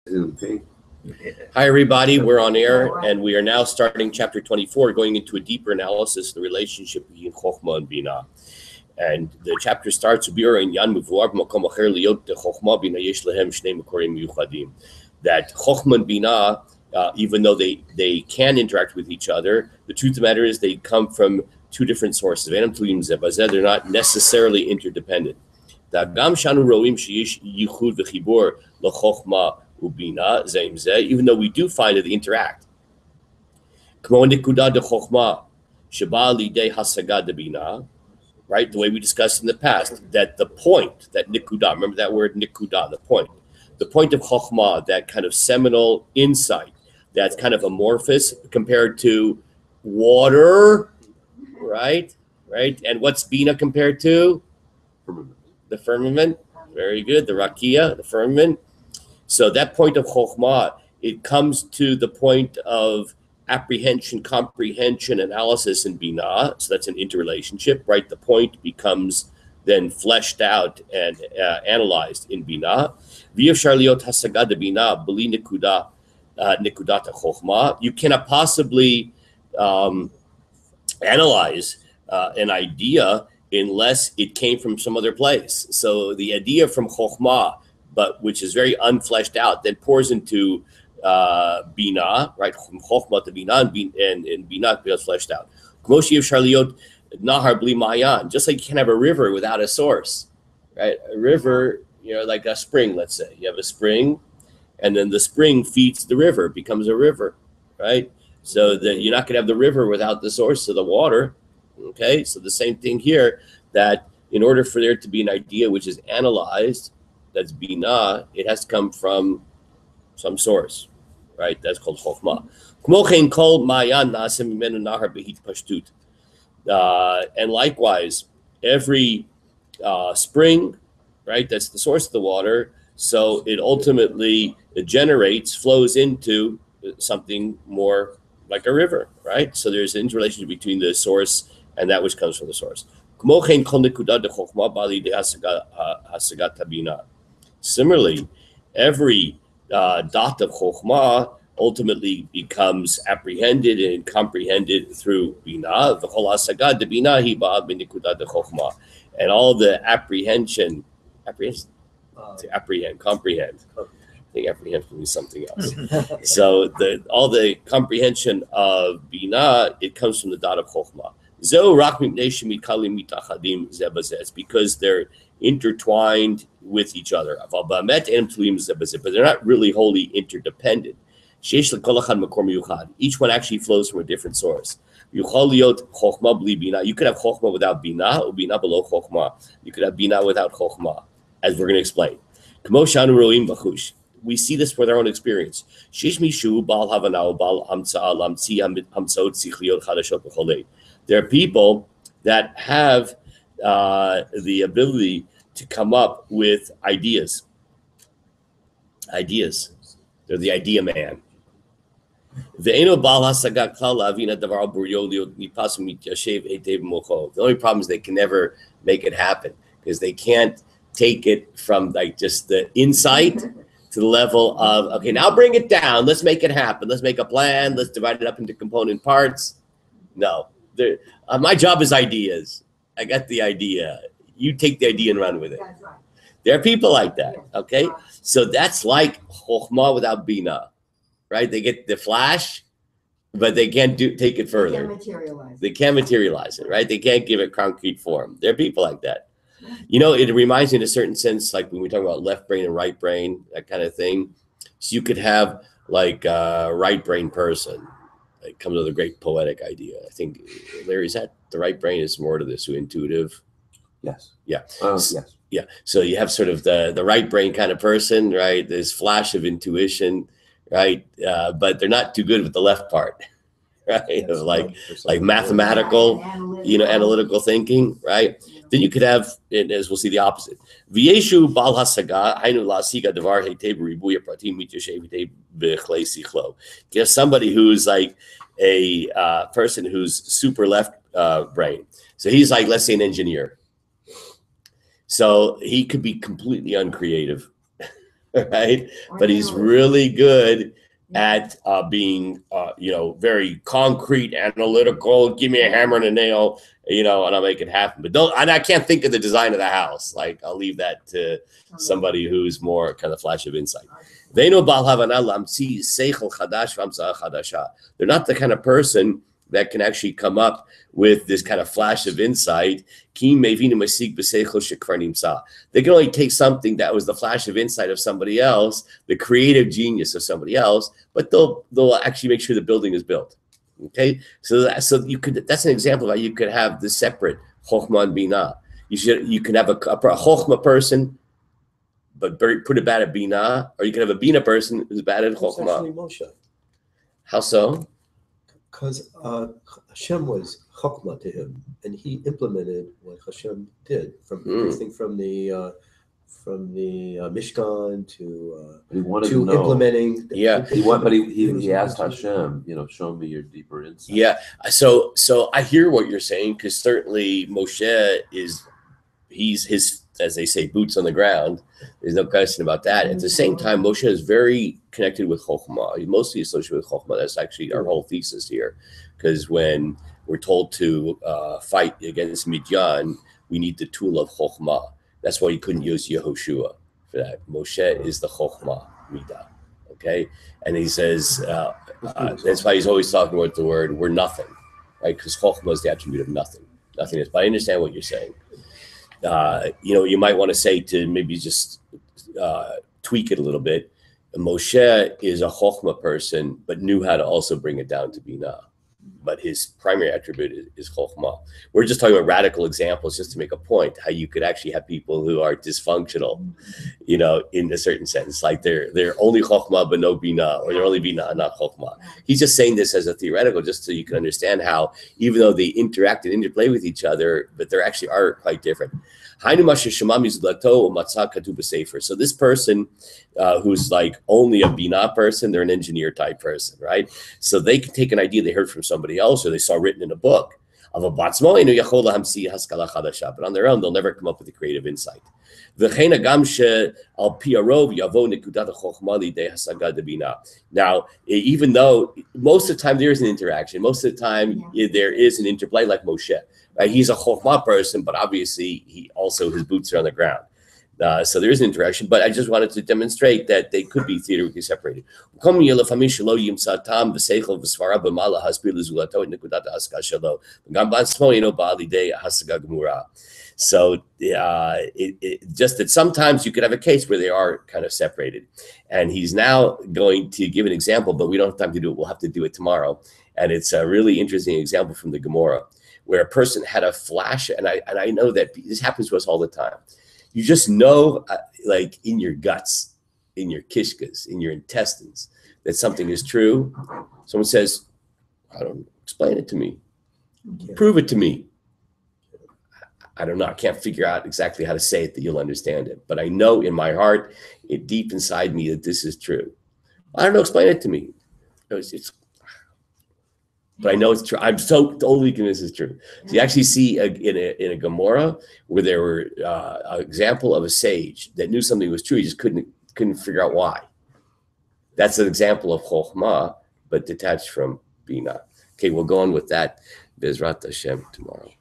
Hi, everybody. We're on air, and we are now starting chapter 24, going into a deeper analysis of the relationship between Chokhmah and Binah. And the chapter starts that Chokhmah and Binah, even though they can interact with each other, the truth of the matter is they come from two different sources. They're not necessarily interdependent. Even though we do find that they interact. Right, the way we discussed in the past, that the point, that nikudah, remember that word nikudah, the point of chokhmah, that kind of seminal insight, that's kind of amorphous compared to water, right? And what's Bina compared to? The firmament. Very good. The rakia, the firmament. So that point of chokhmah, it comes to the point of apprehension, comprehension, analysis in Binah. So that's an interrelationship, right? The point becomes then fleshed out and analyzed in Binah. You cannot possibly analyze an idea unless it came from some other place. So the idea from Chokhmah, but which is very unfleshed out, then pours into Binah, right? From Chokhmah to Binah, and Binah becomes fleshed out. Just like you can't have a river without a source, right? A river, like a spring, let's say. You have a spring, and then the spring feeds the river, it becomes a river, right? So that you're not going to have the river without the source of the water. Okay, so the same thing here, that in order for there to be an idea which is analyzed, that's Binah, it has to come from some source, right? That's called Chokhmah. And likewise, every spring, right, that's the source of the water, so it ultimately flows into something more like a river, right? So there's an interrelationship between the source and that which comes from the source. Similarly, every dot of Chokhmah ultimately becomes apprehended and comprehended through Binah. And all the comprehend. I think apprehend can be something else. So all the comprehension of Binah, it comes from the dot of Chokhmah. It's because they're intertwined with each other. But they're not really wholly interdependent. Each one actually flows from a different source. You could have Chokhmah without Binah, or Binah below Chokhmah. You could have Binah without Chokhmah, as we're going to explain. We see this with our own experience. There are people that have the ability to come up with ideas. They're the idea man. The only problem is they can never make it happen because they can't take it from like just the insight to the level of, okay, now bring it down. Let's make it happen. Let's make a plan. Let's divide it up into component parts. No. My job is ideas. I got the idea. You take the idea and run with it. Right. There are people like that, okay? So that's like Chokhmah without Binah, right? They get the flash, but they can't take it further. They can't materialize it, right? They can't give it concrete form. There are people like that. It reminds me in a certain sense, like when we talk about left brain and right brain, that kind of thing. So you could have like a right brain person. It comes with a great poetic idea. I think, Larry, is that the right brain is more to this intuitive? Yes. Yeah. Yes. Yeah. So you have sort of the right brain kind of person, right? This flash of intuition, right? But they're not too good with the left part, right? Yes, like mathematical, analytical thinking, right? Then you could have, as we'll see, the opposite. You have somebody who's like a person who's super left brain. So he's like, let's say, an engineer. So he could be completely uncreative, right? But he's really good at being, very concrete, analytical. Give me a hammer and a nail, and I'll make it happen. But I can't think of the design of the house. Like, I'll leave that to somebody who's more kind of flash of insight. They're not the kind of person that can actually come up with this kind of flash of insight. They can only take something that was the flash of insight of somebody else, the creative genius of somebody else, but they'll actually make sure the building is built. Okay, so that's an example of how you could have the separate chokhmah and binah. You can have a chokhmah person, but put it bad at binah, or you can have a binah person who's bad at chokhmah. How so? Because Hashem was chokhmah to him, and he implemented what Hashem did from everything from the Mishkan to implementing. He asked Hashem, show me your deeper insight. Yeah. So I hear what you're saying, because certainly Moshe he's his, as they say, boots on the ground. There's no question about that. At the same time, Moshe is very connected with Chokhmah. He's mostly associated with Chokhmah. That's actually our whole thesis here. Because when we're told to fight against Midian, we need the tool of Chokhmah. That's why you couldn't use Yehoshua for that. Moshe is the Chokhmah Midah. Okay? And he says, that's why he's always talking about the word, we're nothing. Right? Because Chokhmah is the attribute of nothing. Nothingness. But I understand what you're saying. You might want to say, to maybe just tweak it a little bit. Moshe is a chokhmah person, but knew how to also bring it down to binah. But his primary attribute is chokhmah. We're just talking about radical examples just to make a point, how you could actually have people who are dysfunctional, in a certain sense, like they're only chokhmah but no binah, or they're only binah not chokhmah. He's just saying this as a theoretical, just so you can understand how, even though they interact and interplay with each other, but they actually are quite different. So this person who's like only a binah person, they're an engineer type person, right? So they can take an idea they heard from somebody else or they saw written in a book of a batzmo, but on their own, they'll never come up with a creative insight. Now, even though most of the time there is an interaction, most of the time there is an interplay, like Moshe. Right? He's a chokhmah person, but obviously his boots are on the ground. So there is an interaction, but I just wanted to demonstrate that they could be theoretically separated. So just that sometimes you could have a case where they are kind of separated. And he's now going to give an example, but we don't have time to do it. We'll have to do it tomorrow. And it's a really interesting example from the Gemara, where a person had a flash, and I know that this happens to us all the time. You just know, like in your guts, in your kishkas, in your intestines, that something is true. Someone says, I don't know, explain it to me. Prove it to me. I don't know. I can't figure out exactly how to say it that you'll understand it. But I know in my heart, deep inside me, that this is true. I don't know. Explain it to me. But I know it's true. I'm so totally convinced it's true. So you actually see in a Gemara where there were an example of a sage that knew something was true. He just couldn't figure out why. That's an example of chokhmah, but detached from binah. Okay, we'll go on with that Bezrat Hashem tomorrow.